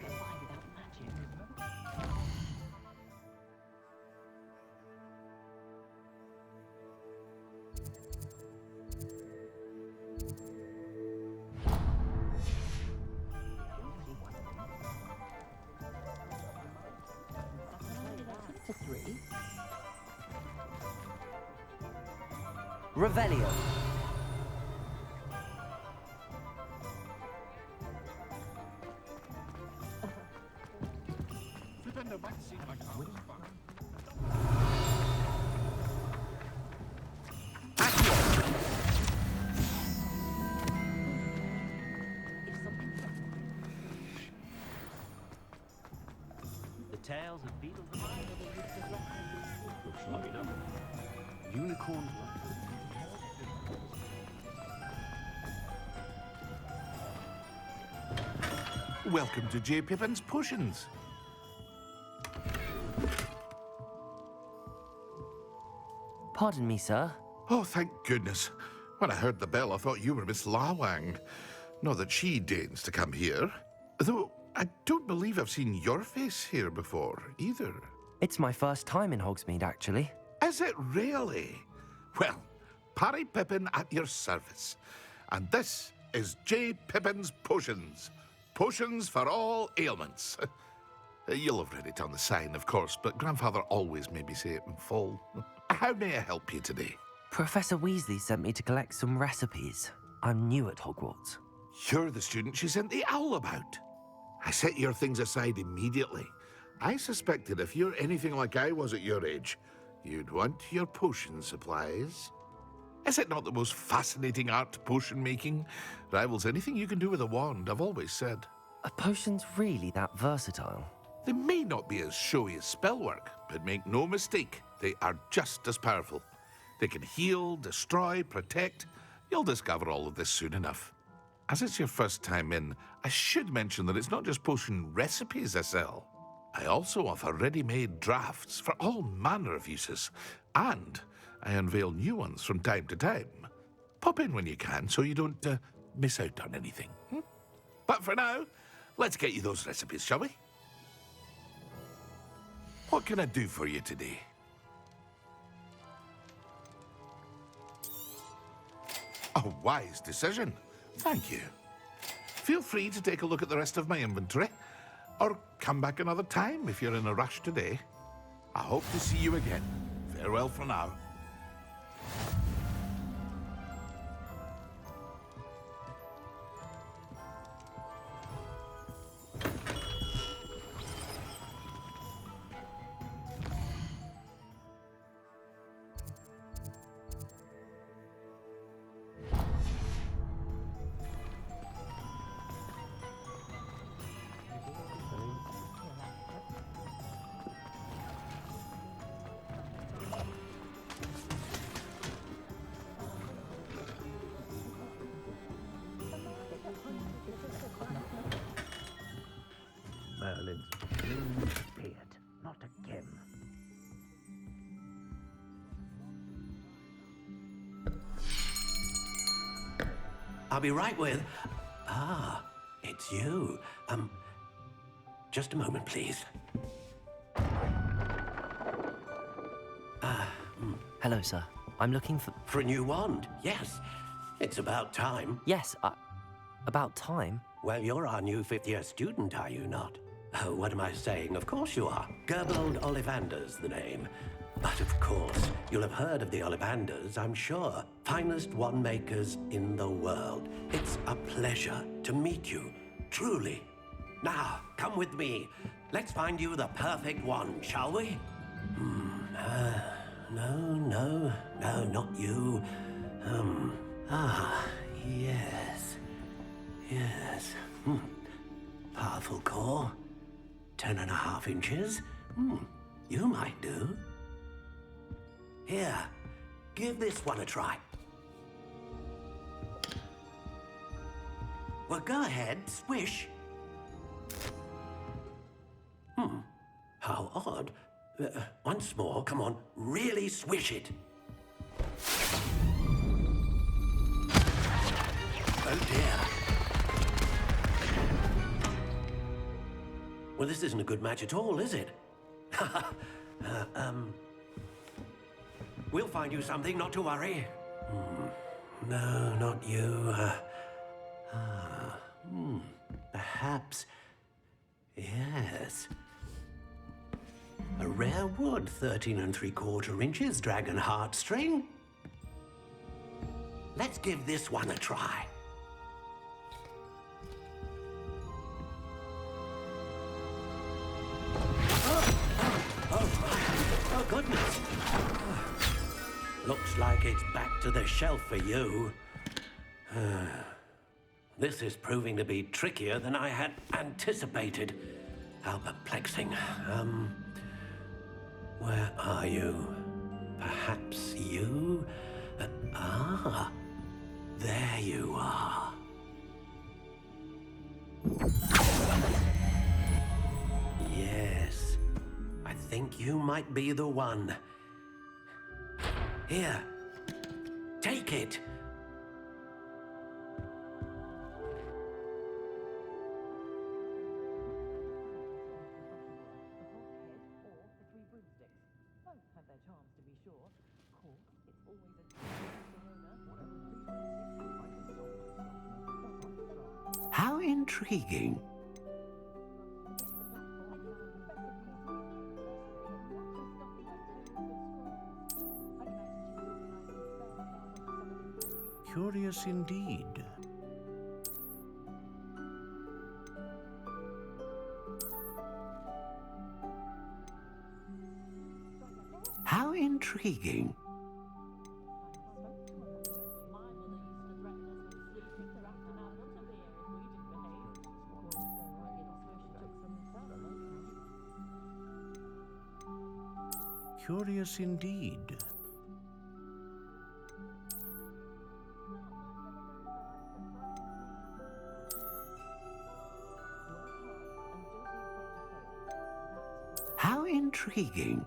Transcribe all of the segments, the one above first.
get by without magic. To 3. Revelio. Flipendo might seem like a winning fun. If something The tails of beetles and looks like enough. Unicorn Welcome to J. Pippin's Potions. Pardon me, sir. Oh, thank goodness. When I heard the bell, I thought you were Miss Lawang. Not that she deigns to come here. Though I don't believe I've seen your face here before, either. It's my first time in Hogsmeade, actually. Is it really? Well, Parry Pippin at your service. And this is J. Pippin's Potions. Potions for all ailments. You'll have read it on the sign, of course, but Grandfather always made me say it in full. How may I help you today? Professor Weasley sent me to collect some recipes. I'm new at Hogwarts. You're the student she sent the owl about. I set your things aside immediately. I suspected if you're anything like I was at your age, you'd want your potion supplies. Is it not the most fascinating art, potion making? Rivals anything you can do with a wand, I've always said. Are potions really that versatile? They may not be as showy as spellwork, but make no mistake, they are just as powerful. They can heal, destroy, protect. You'll discover all of this soon enough. As it's your first time in, I should mention that it's not just potion recipes I sell. I also offer ready-made drafts for all manner of uses, and I unveil new ones from time to time. Pop in when you can so you don't miss out on anything. But for now, let's get you those recipes, shall we? What can I do for you today? A wise decision. Thank you. Feel free to take a look at the rest of my inventory, or come back another time if you're in a rush today. I hope to see you again. Farewell for now. Merlin's blue beard, not again. I'll be right with... Ah, it's you. Just a moment, please. Hello, sir. I'm looking for... For a new wand, yes. It's about time. Yes, about time. Well, you're our new fifth-year student, are you not? Oh, what am I saying? Of course you are. Gerbold Ollivander's the name. But of course, you'll have heard of the Ollivanders, I'm sure. Finest wand makers in the world. It's a pleasure to meet you, truly. Now, come with me. Let's find you the perfect wand, shall we? No, not you. Yes. Powerful core. 10.5 inches. You might do. Here, give this one a try. Well, go ahead, swish. How odd. Once more, come on, really swish it. Oh dear. Well, this isn't a good match at all, is it? We'll find you something, not to worry. No, not you. Perhaps. Yes. A rare wood, 13 3/4 inches, dragon heartstring. Let's give this one a try. Oh, goodness. Looks like it's back to the shelf for you. This is proving to be trickier than I had anticipated. How perplexing. Where are you? Perhaps you? There you are. Yes, I think you might be the one. Here, take it. How intriguing. Curious indeed. How intriguing. Curious indeed. How intriguing.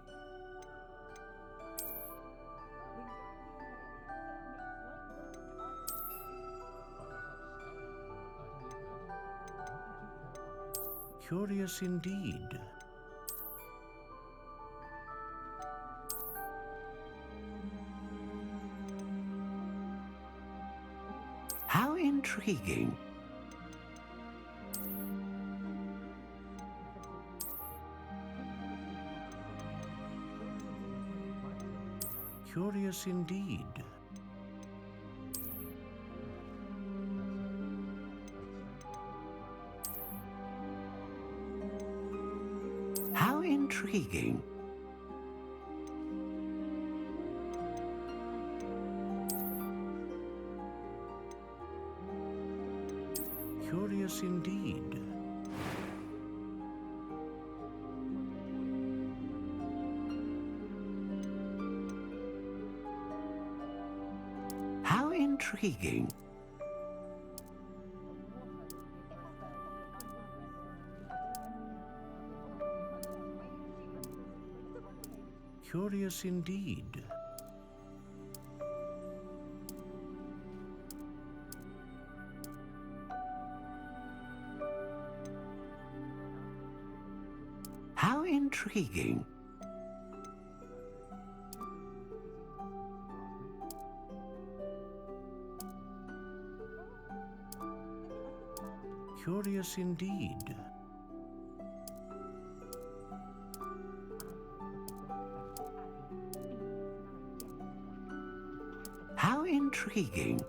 Curious indeed. How intriguing. Curious indeed. How intriguing. Curious indeed. How intriguing. Curious indeed. How intriguing. Curious indeed. How intriguing.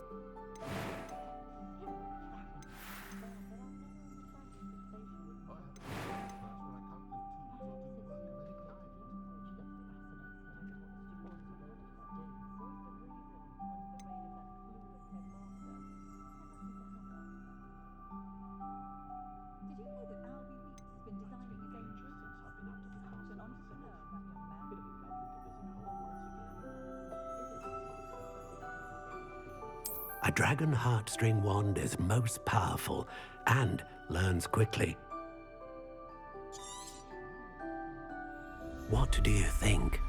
A dragon heartstring wand is most powerful and learns quickly. What do you think?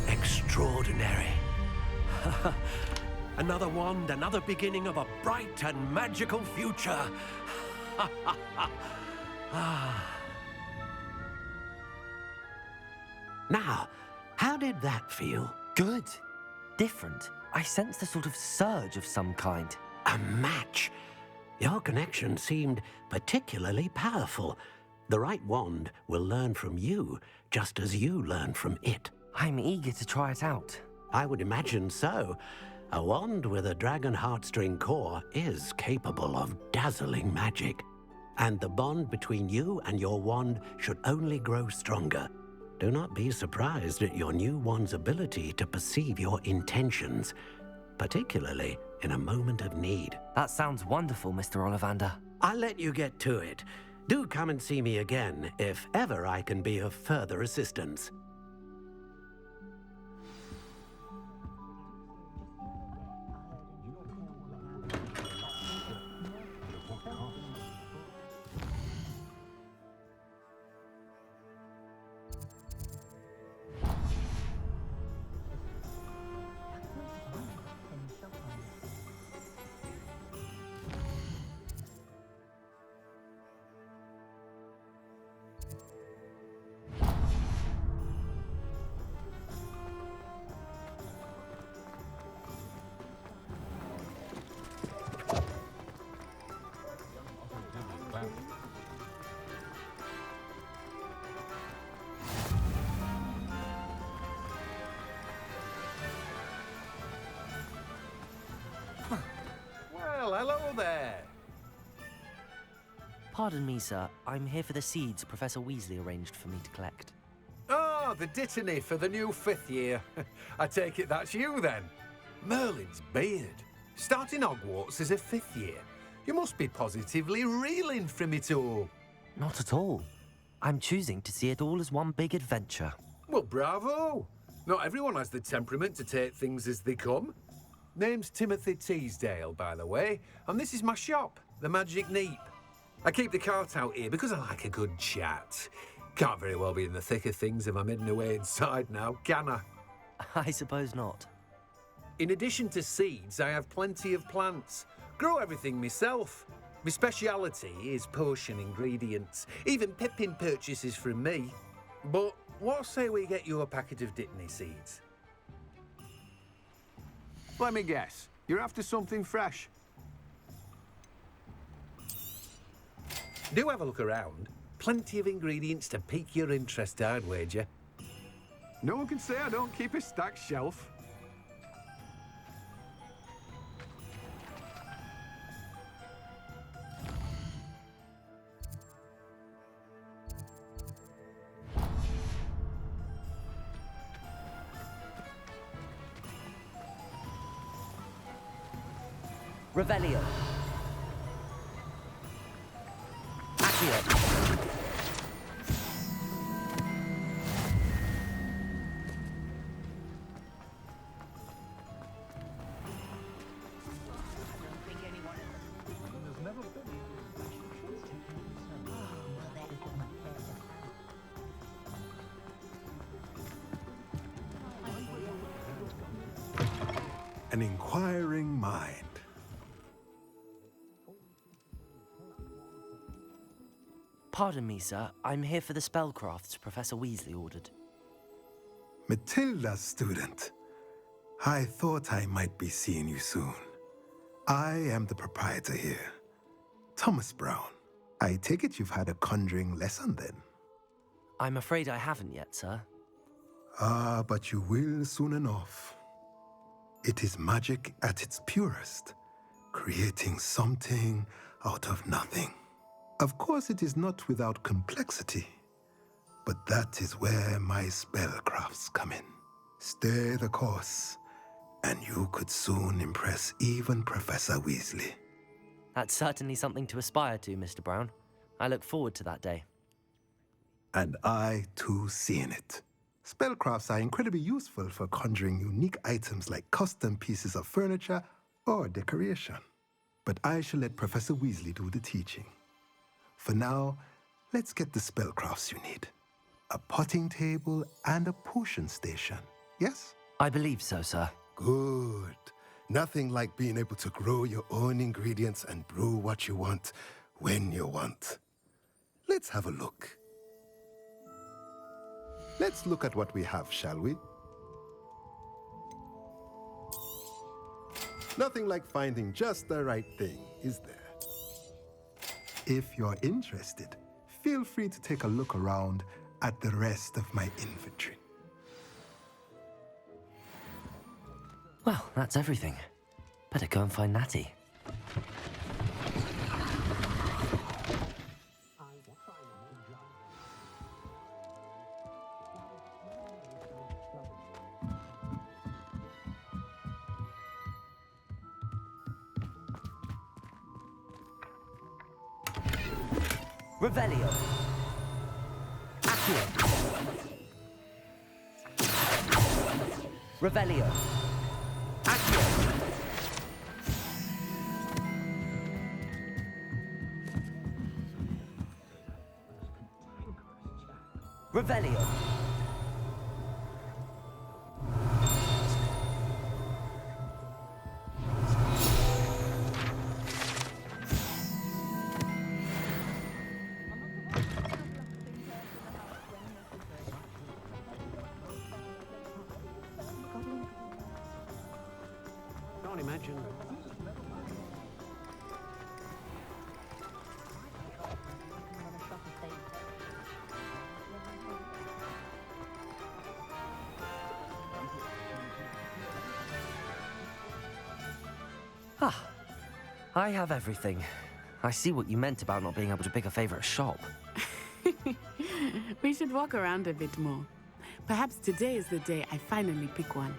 Extraordinary. Another wand, another beginning of a bright and magical future. Now, how did that feel? Good. Different. I sensed a sort of surge of some kind. A match. Your connection seemed particularly powerful. The right wand will learn from you, just as you learn from it. I'm eager to try it out. I would imagine so. A wand with a dragon heartstring core is capable of dazzling magic. And the bond between you and your wand should only grow stronger. Do not be surprised at your new wand's ability to perceive your intentions, particularly in a moment of need. That sounds wonderful, Mr. Ollivander. I'll let you get to it. Do come and see me again if ever I can be of further assistance. Well, hello there. Pardon me, sir. I'm here for the seeds Professor Weasley arranged for me to collect. Oh, the dittany for the new 5th year. I take it that's you then. Merlin's beard. Starting Hogwarts as a 5th year. You must be positively reeling from it all. Not at all. I'm choosing to see it all as one big adventure. Well, bravo. Not everyone has the temperament to take things as they come. Name's Timothy Teasdale, by the way, and this is my shop, the Magic Neep. I keep the cart out here because I like a good chat. Can't very well be in the thick of things if I'm hidden away inside now, can I? I suppose not. In addition to seeds, I have plenty of plants. Grow everything myself. My speciality is potion ingredients. Even Pippin purchases from me. But what say we get you a packet of Dittany seeds? Let me guess. You're after something fresh. Do have a look around. Plenty of ingredients to pique your interest, I'd wager. No one can say I don't keep a stacked shelf. Revelio. Accio. An inquiring mind. Pardon me, sir. I'm here for the spellcrafts Professor Weasley ordered. Matilda's student. I thought I might be seeing you soon. I am the proprietor here, Thomas Brown. I take it you've had a conjuring lesson then? I'm afraid I haven't yet, sir. Ah, but you will soon enough. It is magic at its purest, creating something out of nothing. Of course, it is not without complexity, but that is where my spellcrafts come in. Stay the course, and you could soon impress even Professor Weasley. That's certainly something to aspire to, Mr. Brown. I look forward to that day. And I, too, see in it. Spellcrafts are incredibly useful for conjuring unique items like custom pieces of furniture or decoration. But I shall let Professor Weasley do the teaching. For now, let's get the spellcrafts you need. A potting table and a potion station, yes? I believe so, sir. Good. Nothing like being able to grow your own ingredients and brew what you want when you want. Let's have a look. Let's look at what we have, shall we? Nothing like finding just the right thing, is there? If you're interested, feel free to take a look around at the rest of my inventory. Well, that's everything. Better go and find Natty. Revelio. Accio. Revelio. Accio. Revelio. Can't imagine. Ah, I have everything. I see what you meant about not being able to pick a favorite shop. We should walk around a bit more. Perhaps today is the day I finally pick one.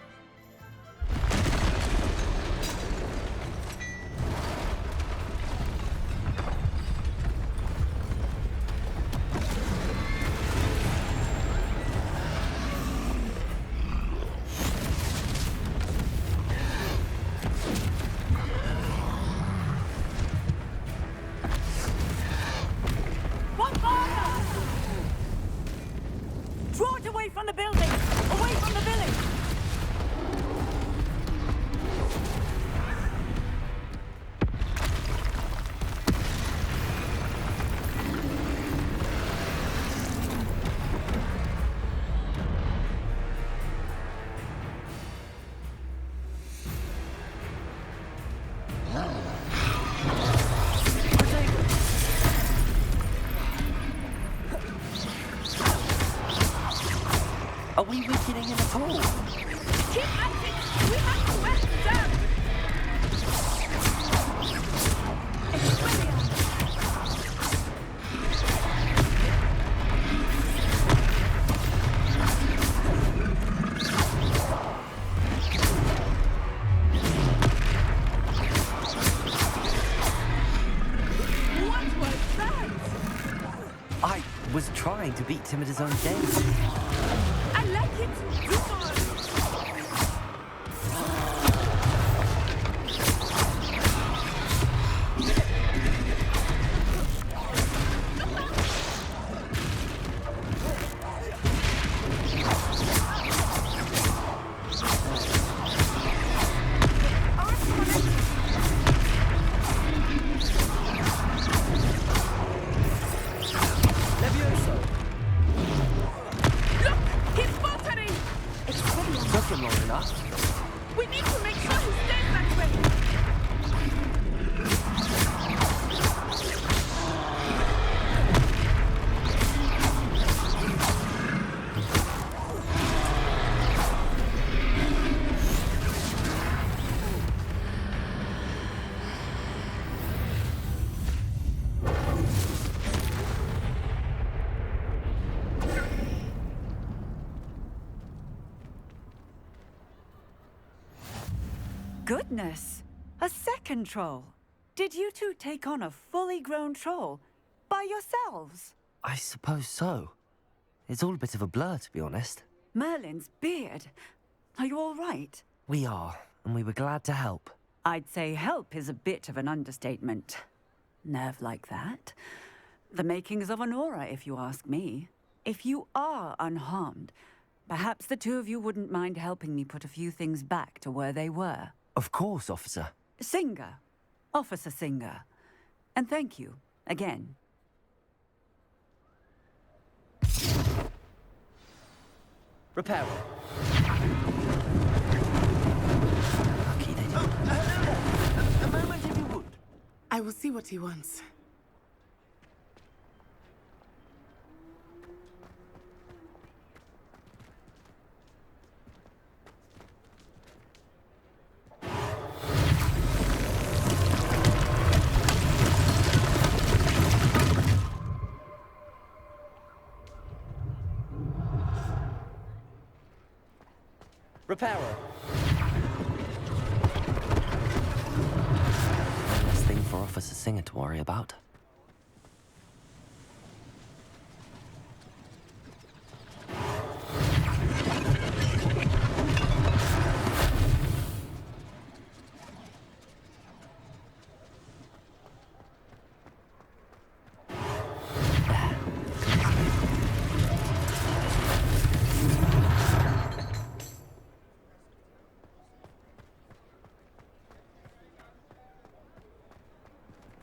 Draw it away from the building! Away from the village! Are we weakening him at all? Keep at it! We have to wet them! What was that? I was trying to beat him at his own game. I like it! Do more! Look! He's faltering! Took him long enough. We need to make sure he stays that way! Goodness! A second troll! Did you two take on a fully grown troll? By yourselves? I suppose so. It's all a bit of a blur, to be honest. Merlin's beard. Are you all right? We are, and we were glad to help. I'd say help is a bit of an understatement. Nerve like that. The makings of an aura, if you ask me. If you are unharmed, perhaps the two of you wouldn't mind helping me put a few things back to where they were. Of course, officer. Singer. Officer Singer. And thank you, again. Repairer. Lucky they didn't. A moment if you would. I will see what he wants. Repairer. One less thing for Officer Singer to worry about.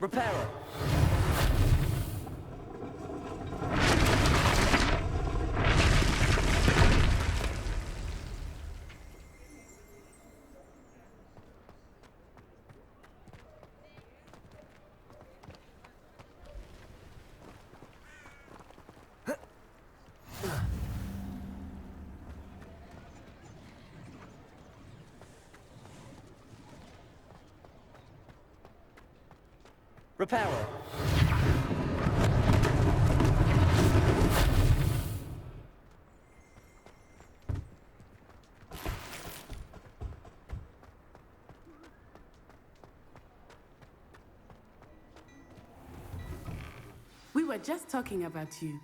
Repairer. Repairer. We were just talking about you.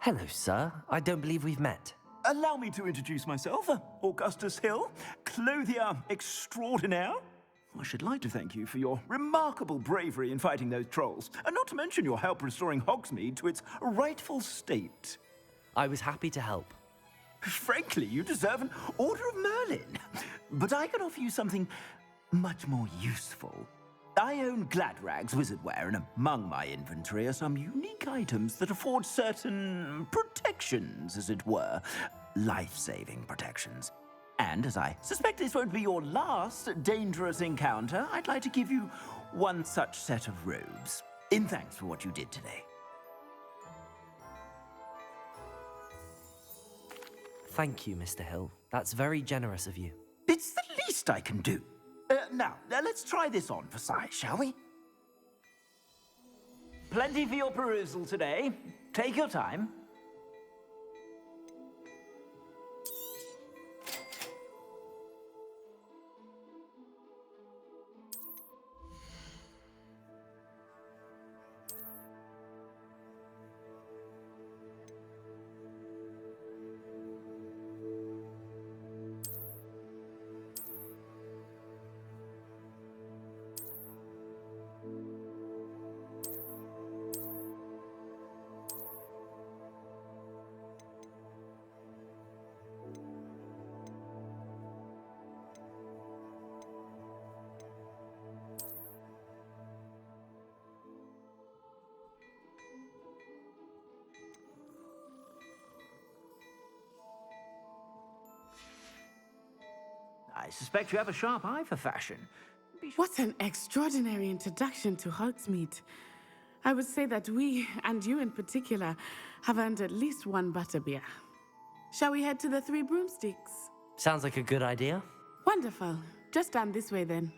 Hello, sir. I don't believe we've met. Allow me to introduce myself, Augustus Hill, clothier extraordinaire. I should like to thank you for your remarkable bravery in fighting those trolls, and not to mention your help restoring Hogsmeade to its rightful state. I was happy to help. Frankly, you deserve an Order of Merlin. But I can offer you something much more useful. I own Gladrag's wizardware, and among my inventory are some unique items that afford certain protections, as it were. Life-saving protections. And as I suspect this won't be your last dangerous encounter, I'd like to give you one such set of robes, in thanks for what you did today. Thank you, Mr. Hill. That's very generous of you. It's the least I can do. Now, let's try this on for size, shall we? Plenty for your perusal today. Take your time. I suspect you have a sharp eye for fashion. What an extraordinary introduction to Hogsmeade. I would say that we, and you in particular, have earned at least one butterbeer. Shall we head to the Three Broomsticks? Sounds like a good idea. Wonderful. Just stand this way then.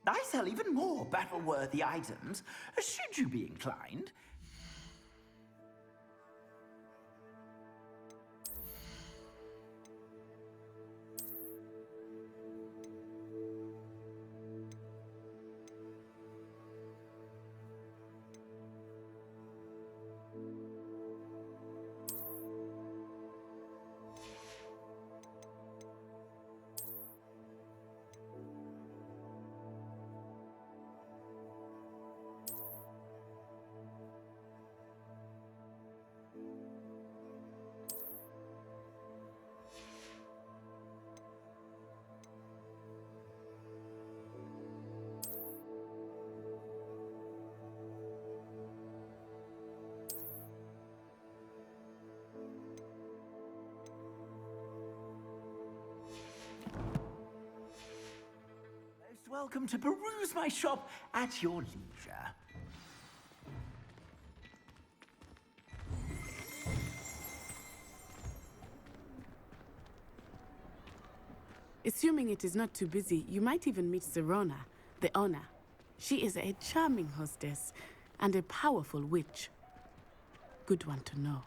I sell even more battle-worthy items, should you be inclined. welcome to peruse my shop at your leisure. Assuming it is not too busy, you might even meet Sirona, the owner. She is a charming hostess and a powerful witch. Good one to know.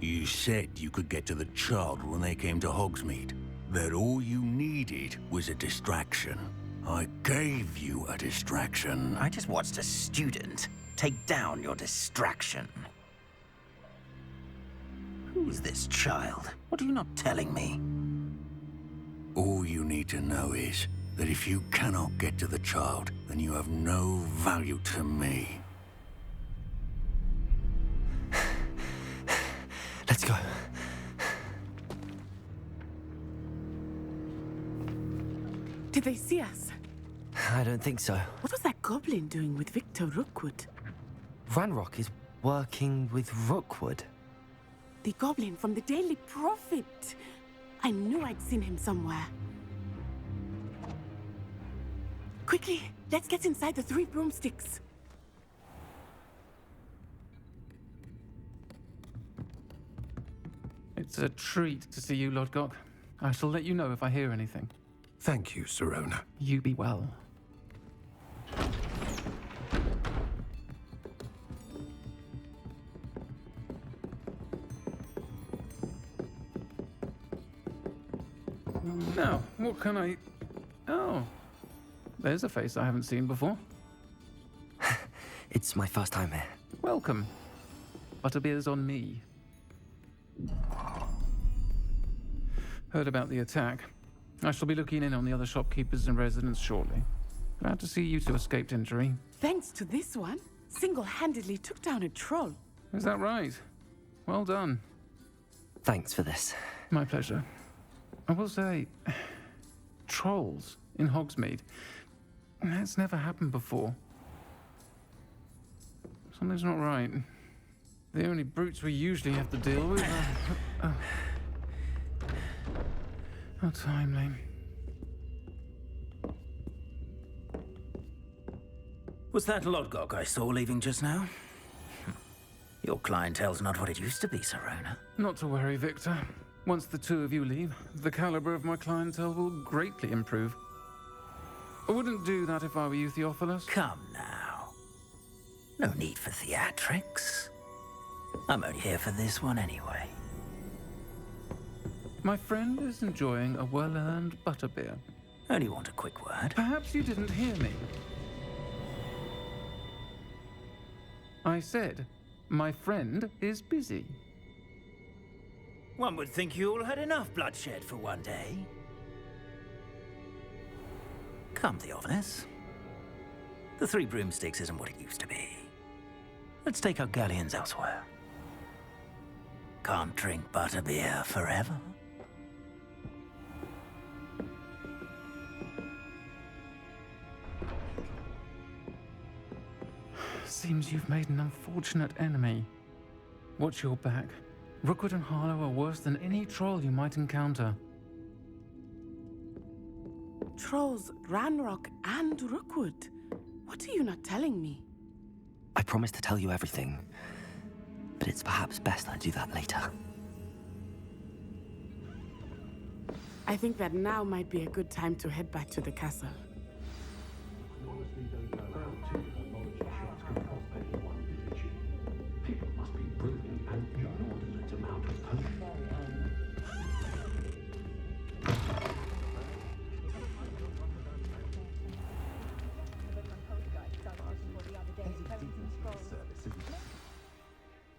You said you could get to the child when they came to Hogsmeade. That all you needed was a distraction. I gave you a distraction. I just watched a student take down your distraction. Who's this child? What are you not telling me? All you need to know is that if you cannot get to the child, then you have no value to me. Let's go. Did they see us? I don't think so. What was that goblin doing with Victor Rookwood? Ranrok is working with Rookwood. The goblin from the Daily Prophet. I knew I'd seen him somewhere. Quickly, let's get inside the 3 broomsticks. It's a treat to see you, Lodgok. I shall let you know if I hear anything. Thank you, Sirona. You be well. Now, what can I... Oh, there's a face I haven't seen before. It's my first time here. Welcome. Butterbeer's on me. Heard about the attack. I shall be looking in on the other shopkeepers and residents shortly. Glad to see you two escaped injury. Thanks to this one, single-handedly took down a troll. Is that right? Well done. Thanks for this. My pleasure. I will say, trolls in Hogsmeade. That's never happened before. Something's not right. The only brutes we usually have to deal with are... How timely. Was that Lodgok I saw leaving just now? Your clientele's not what it used to be, Sirona. Not to worry, Victor. Once the two of you leave, the caliber of my clientele will greatly improve. I wouldn't do that if I were you, Theophilus. Come now. No need for theatrics. I'm only here for this one anyway. My friend is enjoying a well-earned butterbeer. Only want a quick word. Perhaps you didn't hear me. I said, my friend is busy. One would think you all had enough bloodshed for one day. Come, Theophilus. The 3 broomsticks isn't what it used to be. Let's take our galleons elsewhere. Can't drink butterbeer forever. Seems you've made an unfortunate enemy. Watch your back. Rookwood and Harlow are worse than any troll you might encounter. Trolls, Ranrok, and Rookwood. What are you not telling me? I promised to tell you everything, but it's perhaps best I do that later. I think that now might be a good time to head back to the castle.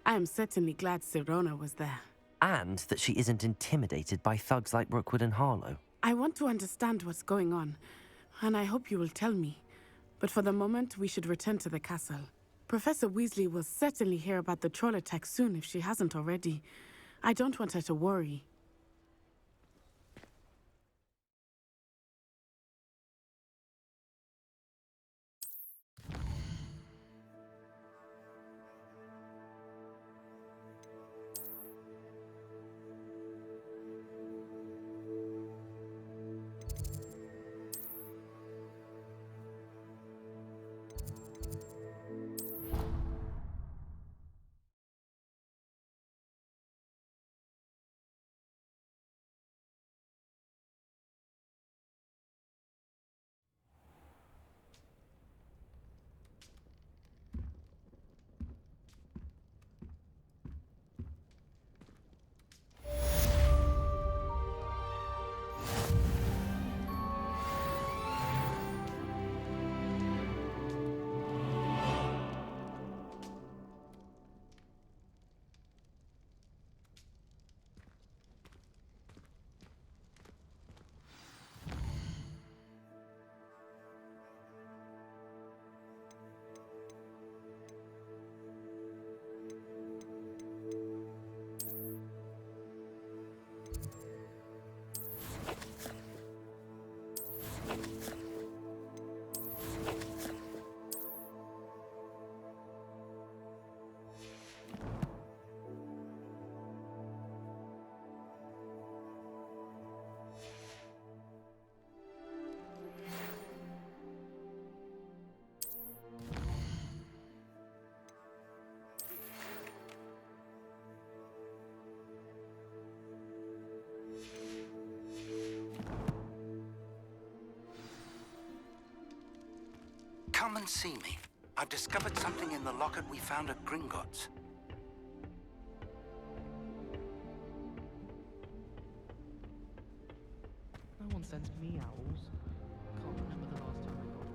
I am certainly glad Sirona was there. And that she isn't intimidated by thugs like Rookwood and Harlow. I want to understand what's going on, and I hope you will tell me. But for the moment, we should return to the castle. Professor Weasley will certainly hear about the troll attack soon if she hasn't already. I don't want her to worry. Come and see me. I've discovered something in the locket we found at Gringotts. No one sends me owls. Can't remember the last time I got one.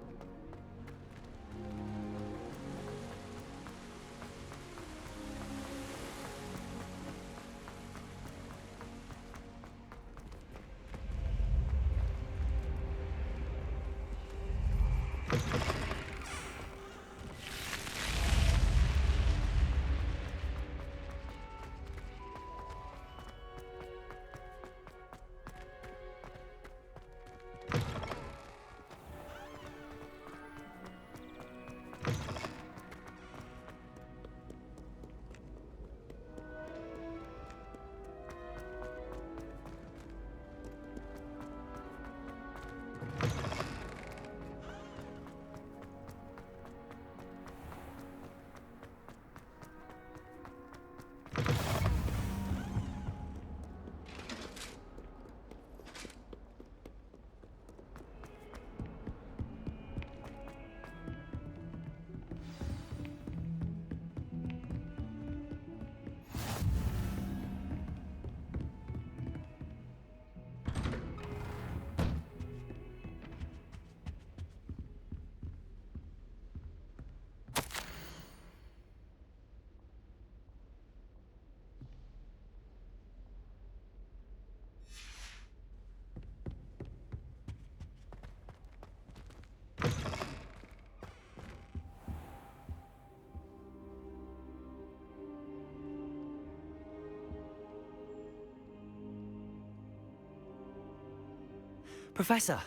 Professor,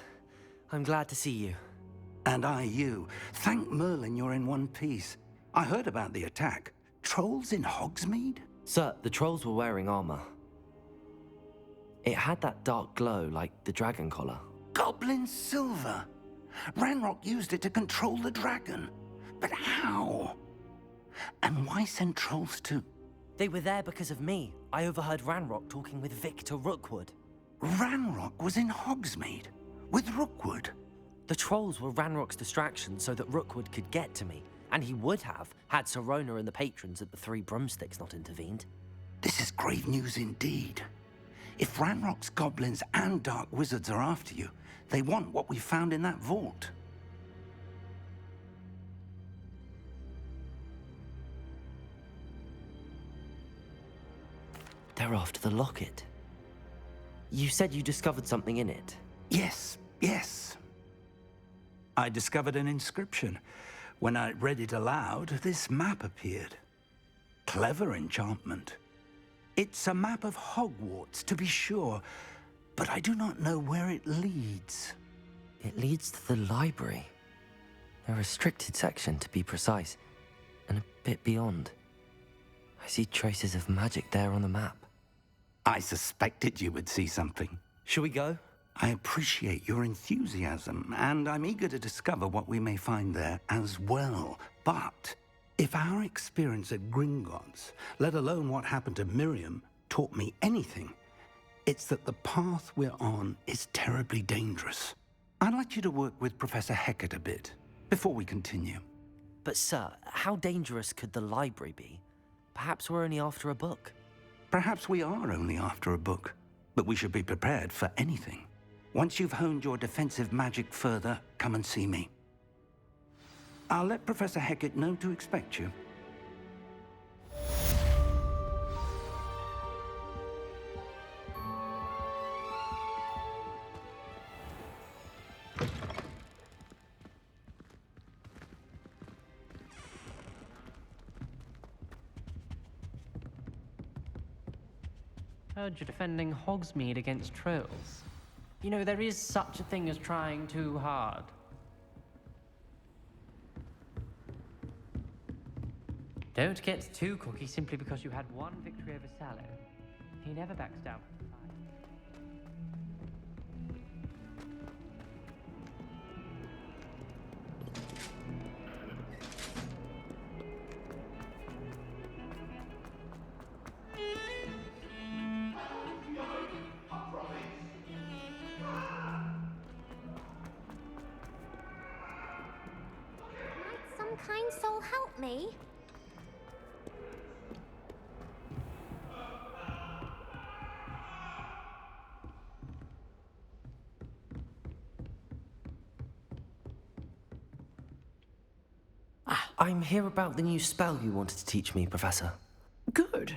I'm glad to see you. And I you. Thank Merlin you're in one piece. I heard about the attack. Trolls in Hogsmeade? Sir, the trolls were wearing armor. It had that dark glow like the dragon collar. Goblin silver. Ranrok used it to control the dragon. But how? And why send trolls to... They were there because of me. I overheard Ranrok talking with Victor Rookwood. Ranrok was in Hogsmeade? With Rookwood? The trolls were Ranrock's distraction so that Rookwood could get to me. And he would have, had Sirona and the patrons at the Three Broomsticks not intervened. This is grave news indeed. If Ranrock's goblins and dark wizards are after you, they want what we found in that vault. They're after the locket. You said you discovered something in it. Yes, yes. I discovered an inscription. When I read it aloud, this map appeared. Clever enchantment. It's a map of Hogwarts, to be sure, but I do not know where it leads. It leads to the library. A restricted section, to be precise, and a bit beyond. I see traces of magic there on the map. I suspected you would see something. Shall we go? I appreciate your enthusiasm, and I'm eager to discover what we may find there as well. But if our experience at Gringotts, let alone what happened to Miriam, taught me anything, it's that the path we're on is terribly dangerous. I'd like you to work with Professor Hecat a bit before we continue. But sir, how dangerous could the library be? Perhaps we're only after a book. Perhaps we are only after a book, but we should be prepared for anything. Once you've honed your defensive magic further, come and see me. I'll let Professor Hecat know to expect you. Heard you're defending Hogsmeade against trolls. You know, there is such a thing as trying too hard. Don't get too cocky simply because you had one victory over Sallow. He never backs down from the fight. soul help me? I'm here about the new spell you wanted to teach me, Professor. Good.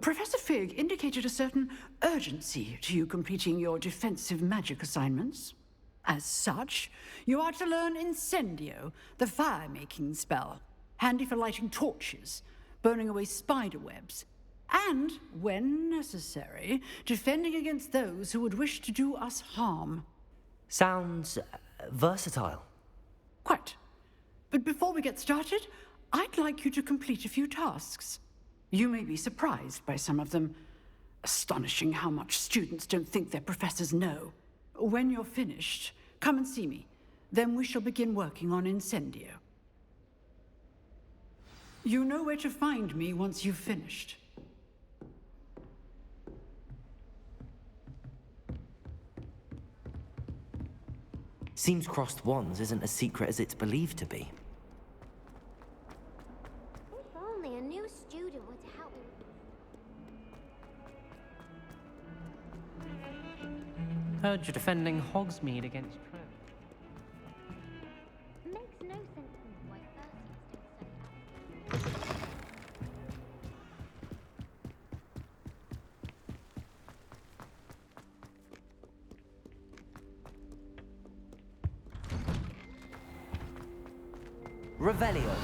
Professor Fig indicated a certain urgency to you completing your defensive magic assignments. As such, you are to learn Incendio, the fire-making spell, handy for lighting torches, burning away spider webs, and, when necessary, defending against those who would wish to do us harm. Sounds versatile. Quite. But before we get started, I'd like you to complete a few tasks. You may be surprised by some of them. Astonishing how much students don't think their professors know. When you're finished, come and see me. Then we shall begin working on Incendio. You know where to find me once you've finished. Seems crossed wands isn't as secret as it's believed to be. If only a new student were to help me. Heard you're defending Hogsmeade against Trolls. Makes no sense to me why Perseus don't study. Revelio.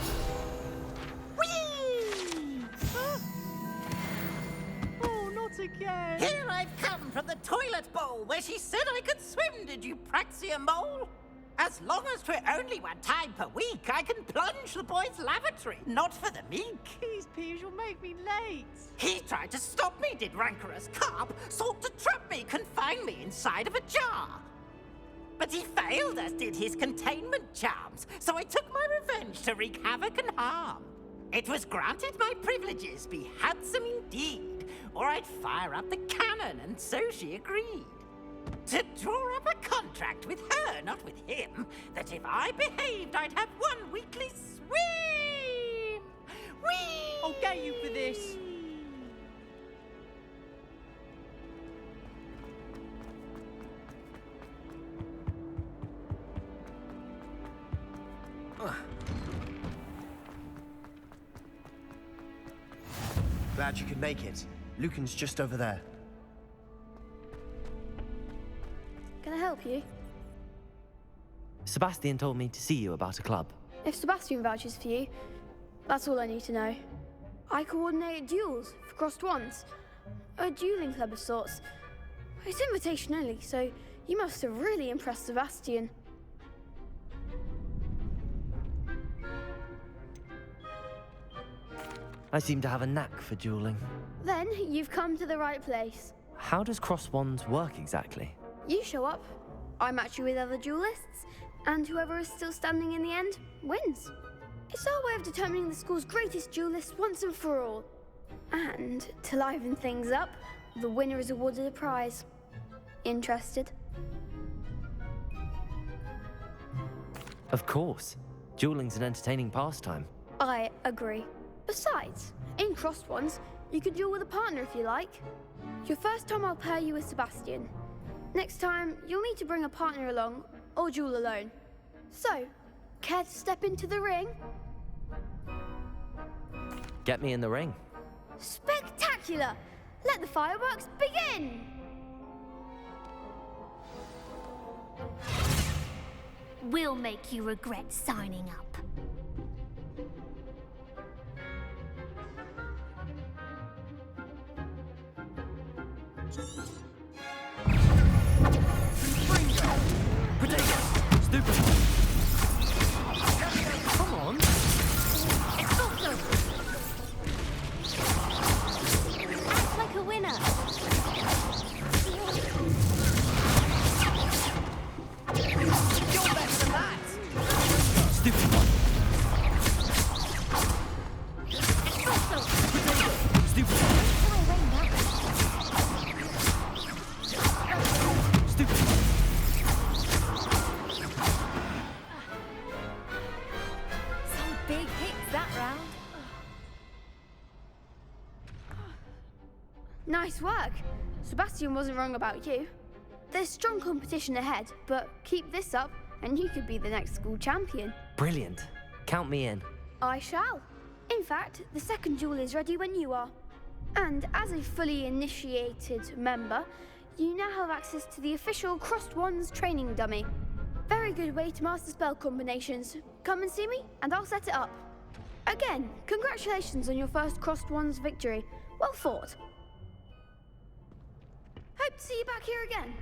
Oh, not again! Here I've come from the toilet bowl where she said I could swim, did you praxia mole? As long as 'twere only one time per week, I can plunge the boys' lavatory, not for the meek. Please, Piers, you'll make me late. He tried to stop me, did rancorous carp, sought to trap me, confine me inside of a jar. But he failed, as did his containment charms, so I took my revenge to wreak havoc and harm. It was granted my privileges be handsome indeed, or I'd fire up the cannon, and so she agreed. To draw up a contract with her, not with him, that if I behaved, I'd have one weekly swim! Whee! I'll get you for this. Glad you could make it. Lucan's just over there. Can I help you? Sebastian told me to see you about a club. If Sebastian vouches for you, that's all I need to know. I coordinate duels for crossed wands. A dueling club of sorts. It's invitation only, so you must have really impressed Sebastian. I seem to have a knack for dueling. Then you've come to the right place. How does cross wands work exactly? You show up, I match you with other duelists, and whoever is still standing in the end wins. It's our way of determining the school's greatest duelist once and for all. And to liven things up, the winner is awarded a prize. Interested? Of course. Dueling's an entertaining pastime. I agree. Besides, in crossed ones, you can duel with a partner if you like. Your first time I'll pair you with Sebastian. Next time, you'll need to bring a partner along, or duel alone. So, care to step into the ring? Get me in the ring. Spectacular! Let the fireworks begin! We'll make you regret signing up. Stupid. Come on. It's not good. Act like a winner. You're better than that! Stupid one. Nice work. Sebastian wasn't wrong about you. There's strong competition ahead, but keep this up and you could be the next school champion. Brilliant. Count me in. I shall. In fact, the second duel is ready when you are. And as a fully initiated member, you now have access to the official Crossed Wands training dummy. Very good way to master spell combinations. Come and see me, and I'll set it up. Again, congratulations on your first Crossed Wands victory. Well fought. Hope to see you back here again.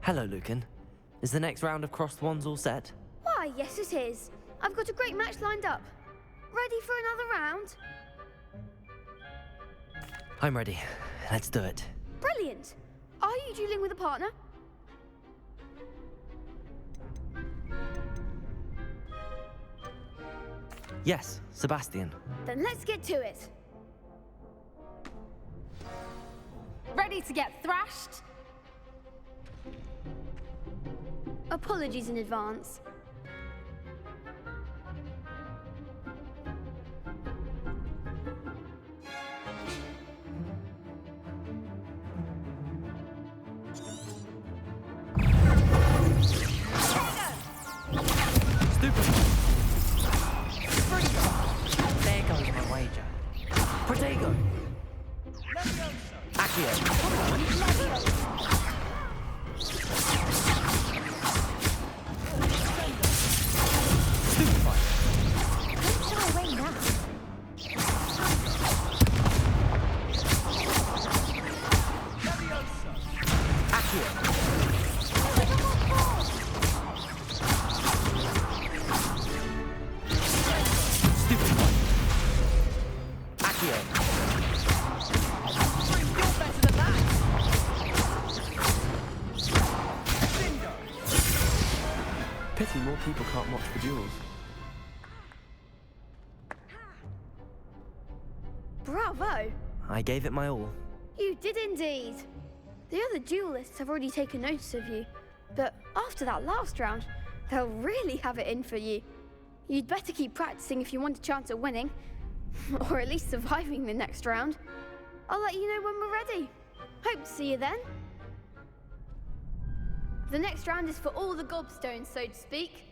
Hello, Lucan. Is the next round of Crossed Wands all set? Why, yes it is. I've got a great match lined up. Ready for another round? I'm ready. Let's do it. Brilliant. Are you dueling with a partner? Yes, Sebastian. Then let's get to it. Ready to get thrashed? Apologies in advance. There goes my wager. Protego! Pity more people can't watch the duels. Bravo! I gave it my all. You did indeed. The other duelists have already taken notice of you, but after that last round, they'll really have it in for you. You'd better keep practicing if you want a chance at winning, or at least surviving the next round. I'll let you know when we're ready. Hope to see you then. The next round is for all the gobstones, so to speak.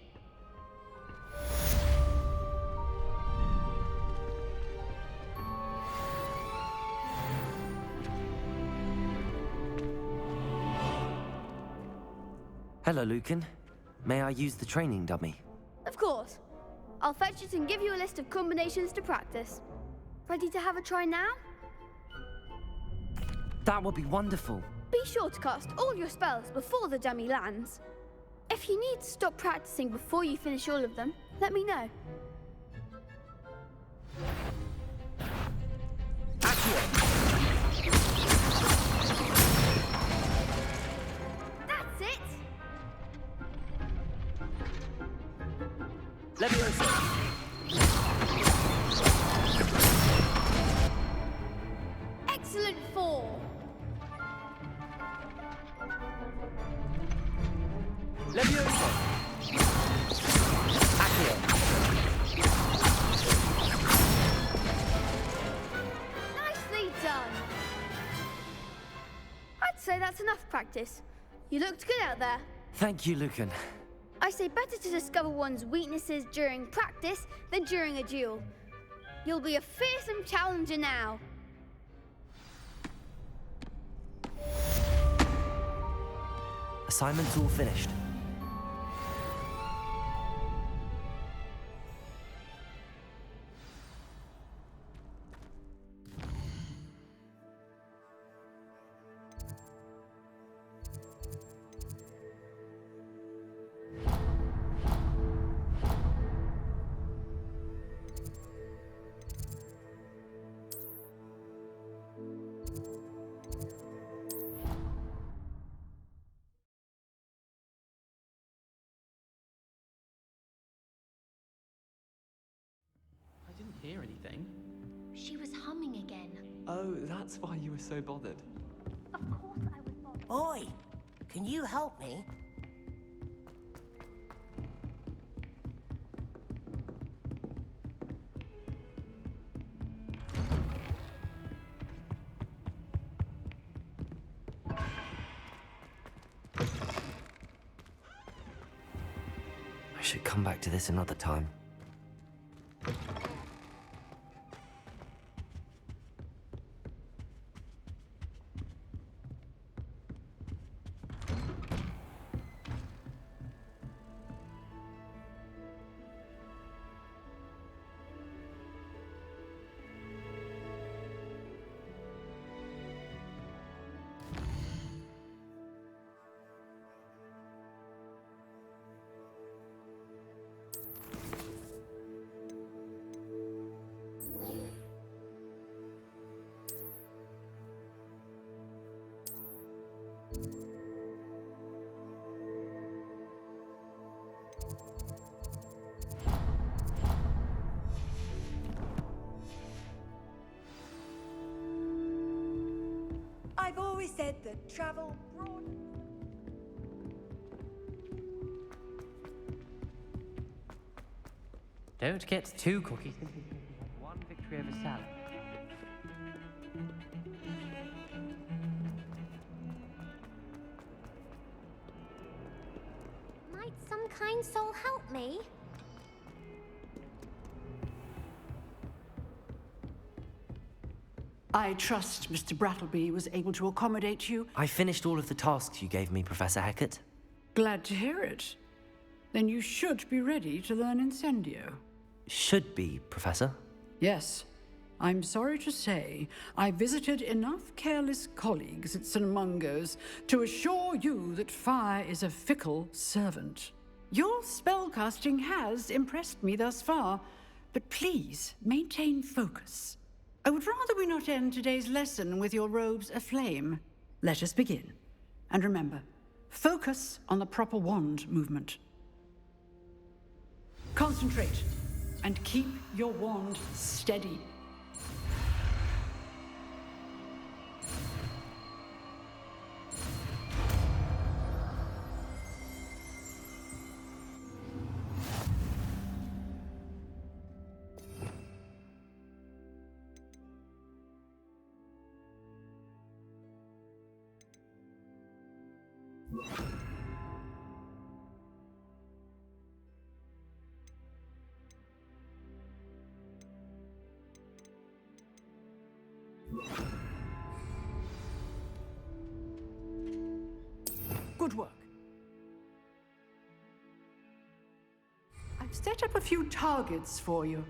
Hello, Lucan. May I use the training dummy? Of course. I'll fetch it and give you a list of combinations to practice. Ready to have a try now? That would be wonderful. Be sure to cast all your spells before the dummy lands. If you need to stop practicing before you finish all of them, let me know. That's it! Excellent fall! Nicely done! I'd say that's enough practice. You looked good out there. Thank you, Lucan. I say better to discover one's weaknesses during practice than during a duel. You'll be a fearsome challenger now. Assignment's all finished. She was humming again. Oh, that's why you were so bothered. Of course I was bothered. Oi, can you help me? I should come back to this another time. I've always said that travel broad. Don't get too cocky. One victory over Sally. Might some kind soul help me? I trust Mr. Brattleby was able to accommodate you. I finished all of the tasks you gave me, Professor Hecat. Glad to hear it. Then you should be ready to learn Incendio. Should be, Professor. Yes. I'm sorry to say, I visited enough careless colleagues at St. Mungo's to assure you that fire is a fickle servant. Your spellcasting has impressed me thus far, but please maintain focus. I would rather we not end today's lesson with your robes aflame. Let us begin. And remember, focus on the proper wand movement. Concentrate, and keep your wand steady. Good work. I've set up a few targets for you.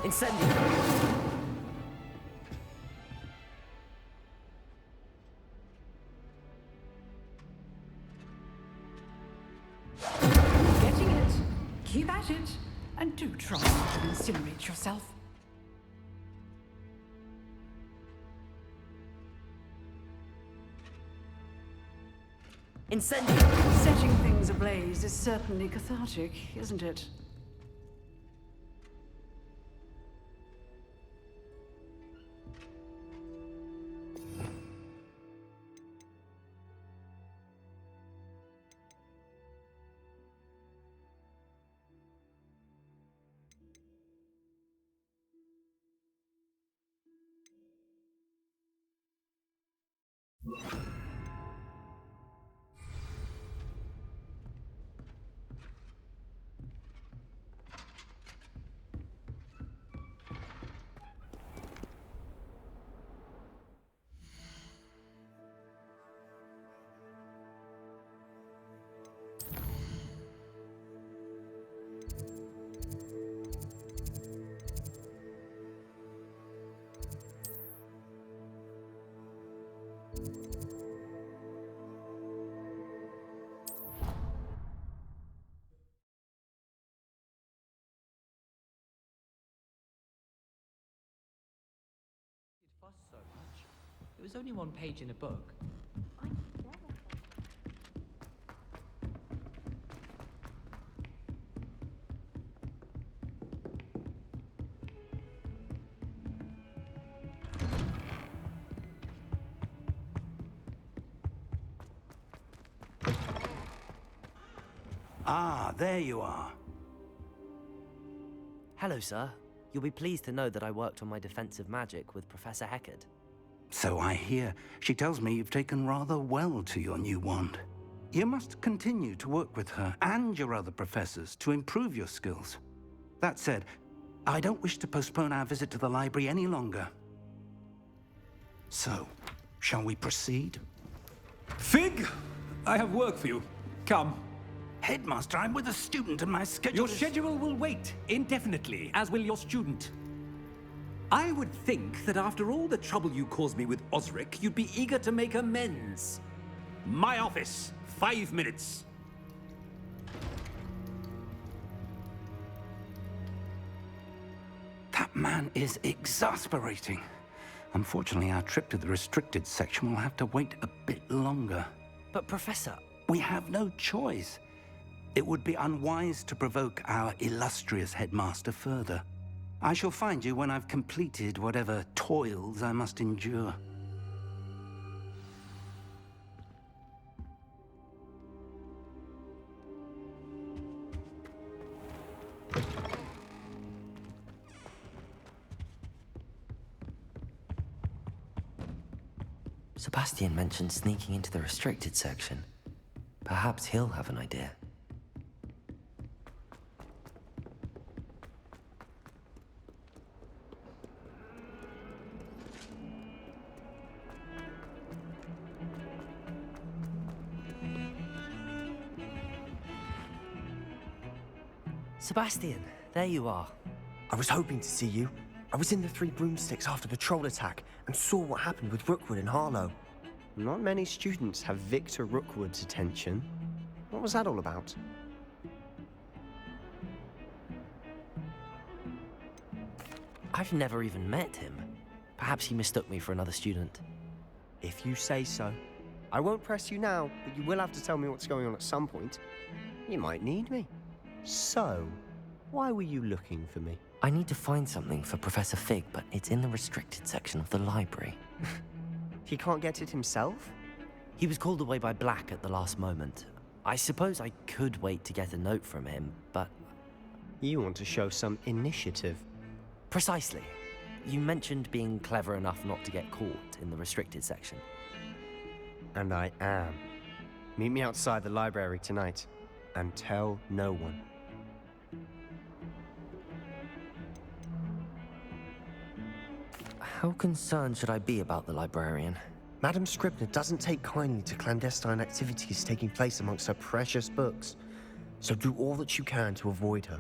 Incendio! Getting it. Keep at it. And do try not to incinerate yourself. Incendio! Setting things ablaze is certainly cathartic, isn't it? Fuss so much. It was only one page in a book. Ah, there you are. Hello, sir. You'll be pleased to know that I worked on my defensive magic with Professor Heckard. So I hear. She tells me you've taken rather well to your new wand. You must continue to work with her and your other professors to improve your skills. That said, I don't wish to postpone our visit to the library any longer. So, shall we proceed? Fig! I have work for you. Come. Headmaster, I'm with a student and my schedule Your schedule will wait indefinitely, as will your student. I would think that after all the trouble you caused me with Osric, you'd be eager to make amends. My office, 5 minutes. That man is exasperating. Unfortunately, our trip to the restricted section will have to wait a bit longer. But, Professor... We have no choice. It would be unwise to provoke our illustrious headmaster further. I shall find you when I've completed whatever toils I must endure. Sebastian mentioned sneaking into the restricted section. Perhaps he'll have an idea. Sebastian, there you are. I was hoping to see you. I was in the Three Broomsticks after the troll attack and saw what happened with Rookwood and Harlow. Not many students have Victor Rookwood's attention. What was that all about? I've never even met him. Perhaps he mistook me for another student. If you say so. I won't press you now, but you will have to tell me what's going on at some point. You might need me. So, why were you looking for me? I need to find something for Professor Fig, but it's in the restricted section of the library. He can't get it himself? He was called away by Black at the last moment. I suppose I could wait to get a note from him, but... You want to show some initiative. Precisely. You mentioned being clever enough not to get caught in the restricted section. And I am. Meet me outside the library tonight, and tell no one. How concerned should I be about the librarian? Madame Scribner doesn't take kindly to clandestine activities taking place amongst her precious books, so do all that you can to avoid her.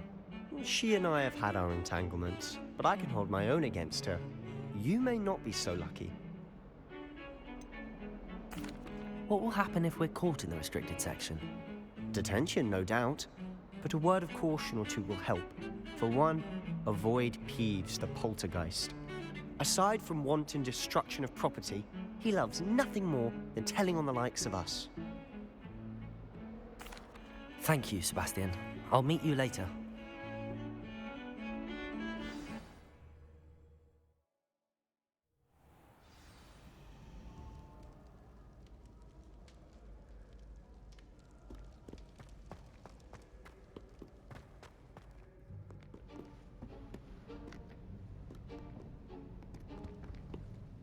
She and I have had our entanglements, but I can hold my own against her. You may not be so lucky. What will happen if we're caught in the restricted section? Detention, no doubt, but a word of caution or two will help. For one, avoid Peeves, the poltergeist. Aside from wanton destruction of property, he loves nothing more than telling on the likes of us. Thank you, Sebastian. I'll meet you later.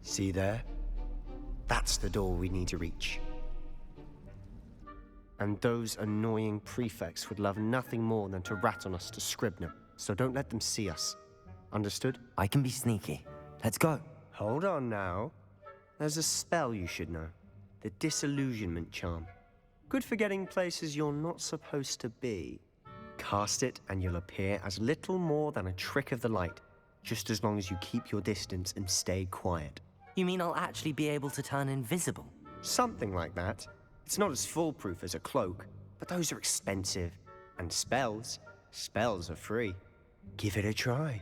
See there? That's the door we need to reach. And those annoying prefects would love nothing more than to rat on us to Scribner, so don't let them see us. Understood? I can be sneaky. Let's go. Hold on now. There's a spell you should know. The Disillusionment Charm. Good for getting places you're not supposed to be. Cast it and you'll appear as little more than a trick of the light, just as long as you keep your distance and stay quiet. You mean I'll actually be able to turn invisible? Something like that. It's not as foolproof as a cloak, but those are expensive. And spells are free. Give it a try.